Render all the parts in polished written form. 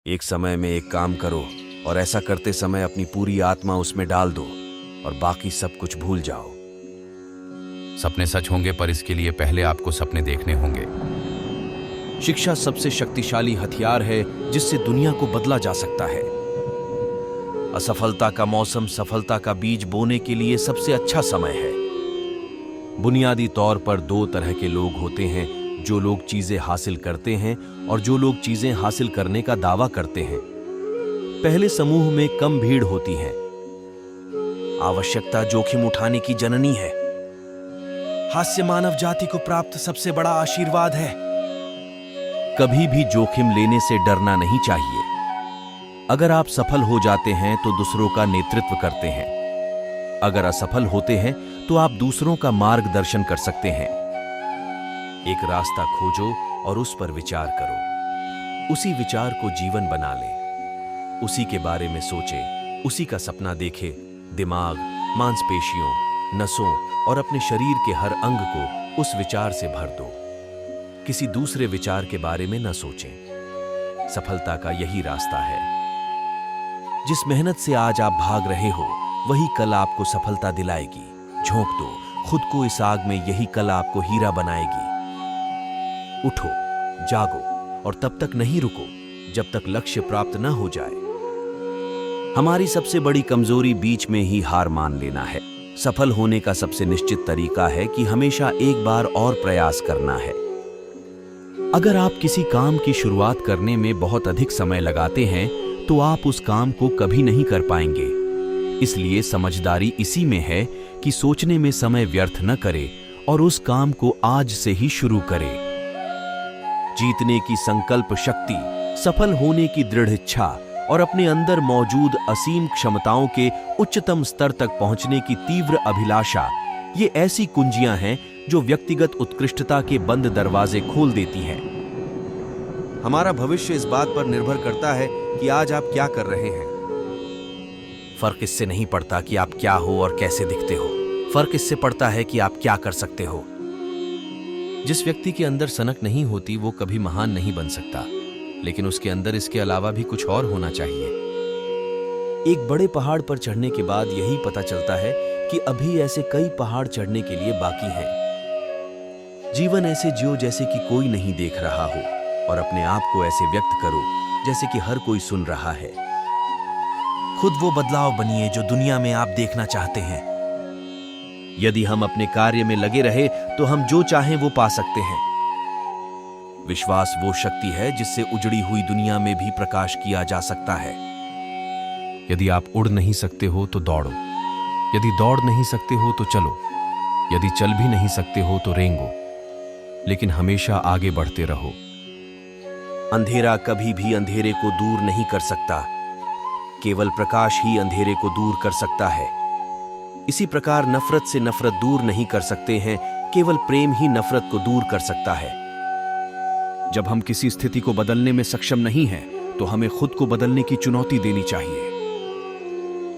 एक समय में एक काम करो और ऐसा करते समय अपनी पूरी आत्मा उसमें डाल दो और बाकी सब कुछ भूल जाओ। सपने सच होंगे, पर इसके लिए पहले आपको सपने देखने होंगे। शिक्षा सबसे शक्तिशाली हथियार है जिससे दुनिया को बदला जा सकता है। असफलता का मौसम सफलता का बीज बोने के लिए सबसे अच्छा समय है। बुनियादी तौर पर दो तरह के लोग होते हैं, जो लोग चीजें हासिल करते हैं और जो लोग चीजें हासिल करने का दावा करते हैं। पहले समूह में कम भीड़ होती है। आवश्यकता जोखिम उठाने की जननी है। हास्य मानव जाति को प्राप्त सबसे बड़ा आशीर्वाद है। कभी भी जोखिम लेने से डरना नहीं चाहिए। अगर आप सफल हो जाते हैं तो दूसरों का नेतृत्व करते हैं। अगर असफल होते हैं तो आप दूसरों का मार्गदर्शन कर सकते हैं। एक रास्ता खोजो और उस पर विचार करो। उसी विचार को जीवन बना ले। उसी के बारे में सोचे, उसी का सपना देखे। दिमाग, मांसपेशियों, नसों और अपने शरीर के हर अंग को उस विचार से भर दो। किसी दूसरे विचार के बारे में न सोचें। सफलता का यही रास्ता है। जिस मेहनत से आज आप भाग रहे हो वही कल आपको सफलता दिलाएगी। झोंक दो खुद को इस आग में, यही कल आपको हीरा बनाएगी। उठो, जागो और तब तक नहीं रुको जब तक लक्ष्य प्राप्त न हो जाए। हमारी सबसे बड़ी कमजोरी बीच में ही हार मान लेना है। सफल होने का सबसे निश्चित तरीका है कि हमेशा एक बार और प्रयास करना है। अगर आप किसी काम की शुरुआत करने में बहुत अधिक समय लगाते हैं तो आप उस काम को कभी नहीं कर पाएंगे। इसलिए समझदारी इसी में है कि सोचने में समय व्यर्थ न करे और उस काम को आज से ही शुरू करे। जीतने की संकल्प शक्ति, सफल होने की दृढ़ इच्छा और अपने अंदर मौजूद असीम क्षमताओं के उच्चतम स्तर तक पहुंचने की तीव्र अभिलाषा, ये ऐसी कुंजियां हैं जो व्यक्तिगत उत्कृष्टता के बंद दरवाजे खोल देती हैं। हमारा भविष्य इस बात पर निर्भर करता है कि आज आप क्या कर रहे हैं। फर्क इससे नहीं पड़ता कि आप क्या हो और कैसे दिखते हो। फर्क इससे पड़ता है कि आप क्या कर सकते हो। जिस व्यक्ति के अंदर सनक नहीं होती वो कभी महान नहीं बन सकता, लेकिन उसके अंदर इसके अलावा भी कुछ और होना चाहिए। एक बड़े पहाड़ पर चढ़ने के बाद यही पता चलता है कि अभी ऐसे कई पहाड़ चढ़ने के लिए बाकी हैं। जीवन ऐसे जियो जैसे कि कोई नहीं देख रहा हो और अपने आप को ऐसे व्यक्त करो जैसे कि हर कोई सुन रहा है। खुद वो बदलाव बनिए जो दुनिया में आप देखना चाहते हैं। यदि हम अपने कार्य में लगे रहे तो हम जो चाहें वो पा सकते हैं। विश्वास वो शक्ति है जिससे उजड़ी हुई दुनिया में भी प्रकाश किया जा सकता है। यदि आप उड़ नहीं सकते हो तो दौड़ो। यदि दौड़ नहीं सकते हो तो चलो। यदि चल भी नहीं सकते हो तो रेंगो, लेकिन हमेशा आगे बढ़ते रहो। अंधेरा कभी भी अंधेरे को दूर नहीं कर सकता। केवल प्रकाश ही अंधेरे को दूर कर सकता है। इसी प्रकार नफरत से नफरत दूर नहीं कर सकते हैं, केवल प्रेम ही नफरत को दूर कर सकता है। जब हम किसी स्थिति को बदलने में सक्षम नहीं हैं, तो हमें खुद को बदलने की चुनौती देनी चाहिए।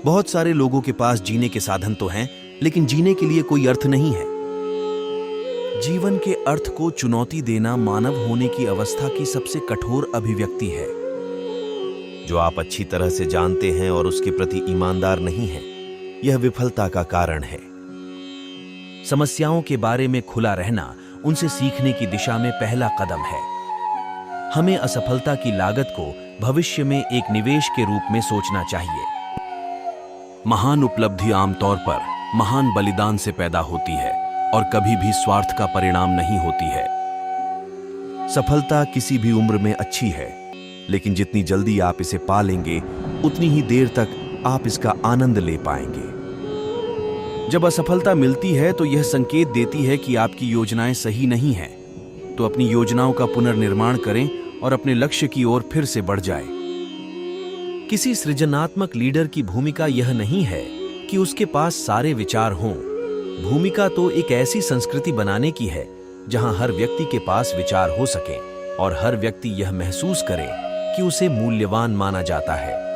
बहुत सारे लोगों के पास जीने के साधन तो हैं, लेकिन जीने के लिए कोई अर्थ नहीं है। जीवन के अर्थ को चुनौती देना मानव होने की अवस्था की सबसे कठोर अभिव्यक्ति है। जो आप अच्छी तरह से जानते हैं और उसके प्रति ईमानदार नहीं हैं, यह विफलता का कारण है। समस्याओं के बारे में खुला रहना उनसे सीखने की दिशा में पहला कदम है। हमें असफलता की लागत को भविष्य में एक निवेश के रूप में सोचना चाहिए। महान उपलब्धि आमतौर पर महान बलिदान से पैदा होती है और कभी भी स्वार्थ का परिणाम नहीं होती है। सफलता किसी भी उम्र में अच्छी है, लेकिन जितनी जल्दी आप इसे पा लेंगे उतनी ही देर तक आप इसका आनंद ले पाएंगे। जब असफलता मिलती है तो यह संकेत देती है कि आपकी योजनाएं सही नहीं हैं। तो अपनी योजनाओं का पुनर्निर्माण करें और अपने लक्ष्य की ओर फिर से बढ़ जाएं। किसी सृजनात्मक लीडर की भूमिका यह नहीं है कि उसके पास सारे विचार हों। भूमिका तो एक ऐसी संस्कृति बनाने की है जहां हर व्यक्ति के पास विचार हो सके और हर व्यक्ति यह महसूस करे कि उसे मूल्यवान माना जाता है।